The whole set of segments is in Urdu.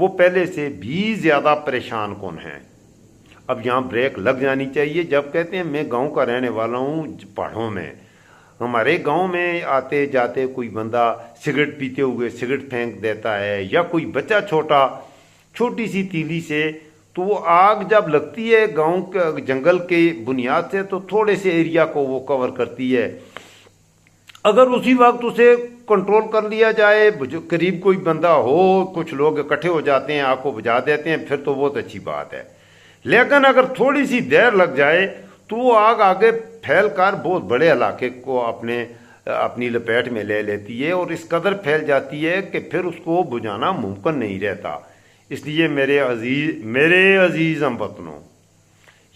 وہ پہلے سے بھی زیادہ پریشان کن ہیں۔ اب یہاں بریک لگ جانی چاہیے۔ جب کہتے ہیں میں گاؤں کا رہنے والا ہوں، پہاڑوں میں، ہمارے گاؤں میں آتے جاتے کوئی بندہ سگریٹ پیتے ہوئے سگریٹ پھینک دیتا ہے، یا کوئی بچہ چھوٹی سی تیلی سے، تو وہ آگ جب لگتی ہے گاؤں کے جنگل کے بنیاد سے تو تھوڑے سے ایریا کو وہ کور کرتی ہے۔ اگر اسی وقت اسے کنٹرول کر لیا جائے، قریب کوئی بندہ ہو، کچھ لوگ اکٹھے ہو جاتے ہیں، آگ کو بجھا دیتے ہیں، پھر تو بہت اچھی بات ہے۔ لیکن اگر تھوڑی سی دیر لگ جائے تو وہ آگ آگے پھیل کر بہت بڑے علاقے کو اپنی لپیٹ میں لے لیتی ہے، اور اس قدر پھیل جاتی ہے کہ پھر اس کو بجھانا ممکن نہیں رہتا۔ اس لیے میرے عزیز ہم وطنوں،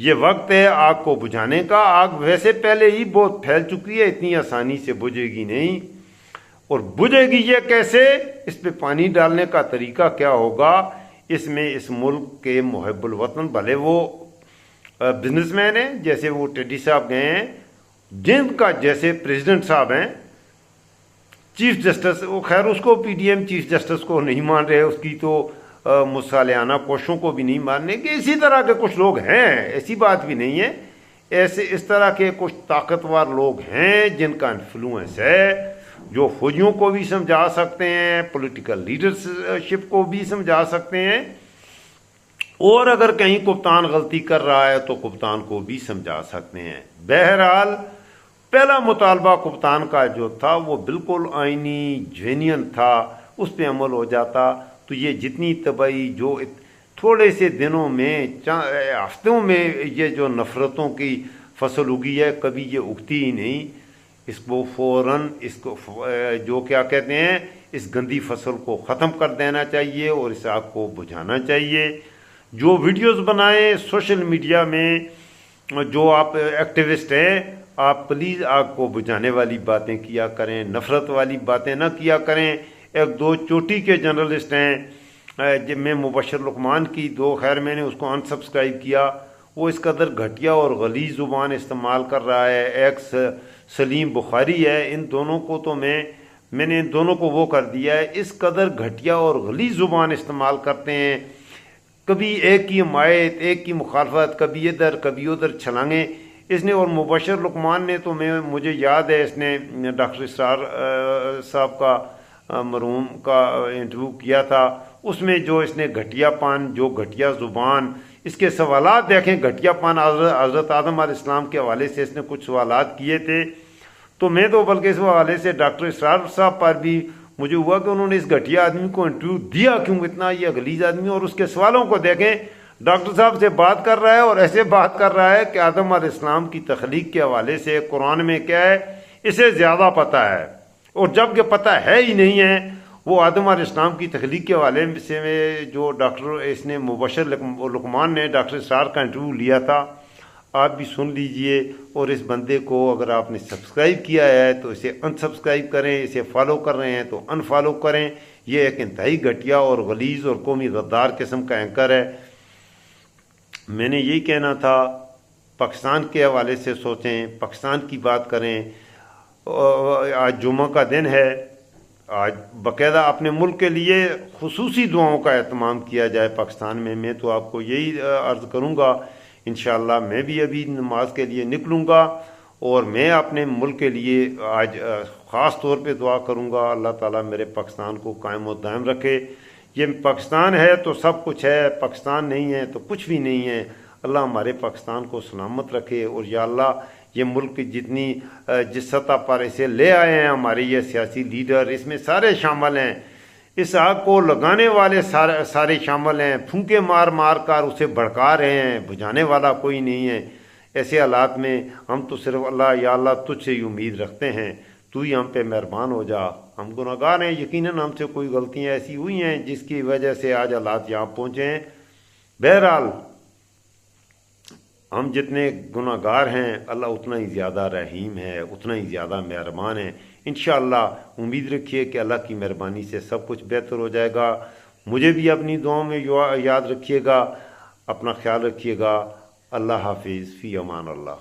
یہ وقت ہے آگ کو بجھانے کا۔ آگ ویسے پہلے ہی بہت پھیل چکی ہے، اتنی آسانی سے بجھے گی نہیں۔ اور بجھے گی یہ کیسے؟ اس پہ پانی ڈالنے کا طریقہ کیا ہوگا؟ اس میں اس ملک کے محب الوطن، بھلے وہ بزنس مین ہیں، جیسے وہ ٹیڈی صاحب گئے ہیں، جن کا جیسے پریزیڈنٹ صاحب ہیں، چیف جسٹس، وہ خیر اس کو P D M chief justice کو نہیں مان رہے، اس کی تو مصالحانہ کوششوں کو بھی نہیں ماننے کے، اسی طرح کے کچھ لوگ ہیں، ایسی بات بھی نہیں ہے، اس طرح کے کچھ طاقتور لوگ ہیں جن کا انفلوئنس ہے، جو فوجیوں کو بھی سمجھا سکتے ہیں، پولیٹیکل لیڈرشپ کو بھی سمجھا سکتے ہیں، اور اگر کہیں کپتان غلطی کر رہا ہے تو کپتان کو بھی سمجھا سکتے ہیں۔ بہرحال پہلا مطالبہ کپتان کا جو تھا وہ بالکل آئینی جینین تھا، اس پہ عمل ہو جاتا تو یہ جتنی تباہی جو تھوڑے سے دنوں میں ہفتوں میں یہ جو نفرتوں کی فصل اگی ہے، کبھی یہ اگتی ہی نہیں۔ اس کو فوراً جو کیا کہتے ہیں، اس گندی فصل کو ختم کر دینا چاہیے اور اس آگ کو بجھانا چاہیے۔ جو ویڈیوز بنائیں سوشل میڈیا میں، جو آپ ایکٹیوسٹ ہیں، آپ پلیز آگ کو بجھانے والی باتیں کیا کریں، نفرت والی باتیں نہ کیا کریں۔ ایک دو چوٹی کے جرنلسٹ ہیں، جب میں مبشر لقمان کی خیر میں نے اس کو انسبسکرائب کیا، وہ اس قدر گھٹیا اور غلیظ زبان استعمال کر رہا ہے۔ ایک سلیم بخاری ہے، ان دونوں کو تو میں نے ان دونوں کو وہ کر دیا ہے، اس قدر گھٹیا اور غلیظ زبان استعمال کرتے ہیں، کبھی ایک کی حمایت، ایک کی مخالفت، کبھی ادھر کبھی ادھر چھلانگیں اس نے۔ اور مبشر لقمان نے تو مجھے یاد ہے، اس نے ڈاکٹر اسرار صاحب کا مرحوم کا انٹرویو کیا تھا، اس میں جو اس نے گھٹیا پان، جو گھٹیا زبان، اس کے سوالات دیکھیں، گھٹیا پان حضرت آدم علیہ السلام کے حوالے سے اس نے کچھ سوالات کیے تھے، تو میں تو بلکہ اس حوالے سے ڈاکٹر اسرار صاحب پر بھی مجھے ہوا کہ انہوں نے اس گھٹیا آدمی کو انٹرویو دیا کیوں، اتنا یہ غلیظ آدمی، اور اس کے سوالوں کو دیکھیں، ڈاکٹر صاحب سے بات کر رہا ہے اور ایسے بات کر رہا ہے کہ آدم علیہ السلام کی تخلیق کے حوالے سے قرآن میں کیا ہے اسے زیادہ پتہ ہے، اور جب کہ پتہ ہے ہی نہیں ہے، وہ آدم علیہ السلام کی تخلیق کے حوالے سے جو اس نے مبشر لقمان نے ڈاکٹر اسرار کا انٹرویو لیا تھا، آپ بھی سن لیجئے۔ اور اس بندے کو اگر آپ نے سبسکرائب کیا ہے تو اسے انسبسکرائب کریں، اسے فالو کر رہے ہیں تو انفالو کریں۔ یہ ایک انتہائی گھٹیا اور غلیظ اور قومی غدار قسم کا اینکر ہے۔ میں نے یہی کہنا تھا، پاکستان کے حوالے سے سوچیں، پاکستان کی بات کریں۔ آج جمعہ کا دن ہے، آج باقاعدہ اپنے ملک کے لیے خصوصی دعاؤں کا اہتمام کیا جائے پاکستان میں۔ میں تو آپ کو یہی عرض کروں گا، انشاءاللہ میں بھی ابھی نماز کے لیے نکلوں گا، اور میں اپنے ملک کے لیے آج خاص طور پہ دعا کروں گا، اللہ تعالیٰ میرے پاکستان کو قائم و دائم رکھے۔ یہ پاکستان ہے تو سب کچھ ہے، پاکستان نہیں ہے تو کچھ بھی نہیں ہے۔ اللہ ہمارے پاکستان کو سلامت رکھے، اور یا اللہ یہ ملک جس سطح پر اسے لے آئے ہیں ہمارے یہ سیاسی لیڈر، اس میں سارے شامل ہیں، اس آگ کو لگانے والے سارے شامل ہیں، پھونکے مار مار کر اسے بھڑکا رہے ہیں، بجھانے والا کوئی نہیں ہے۔ ایسے حالات میں ہم تو صرف اللہ، یا اللہ تجھ سے ہی امید رکھتے ہیں، تو ہی ہم پہ مہربان ہو جا۔ ہم گناہگار ہیں، یقیناً ہم سے کوئی غلطیاں ایسی ہوئی ہیں جس کی وجہ سے آج حالات یہاں پہنچے ہیں۔ بہرحال ہم جتنے گناہگار ہیں، اللہ اتنا ہی زیادہ رحیم ہے، اتنا ہی زیادہ مہربان ہے۔ انشاءاللہ امید رکھیے کہ اللہ کی مہربانی سے سب کچھ بہتر ہو جائے گا۔ مجھے بھی اپنی دعاؤں میں یاد رکھیے گا، اپنا خیال رکھیے گا۔ اللہ حافظ، فی امان اللہ۔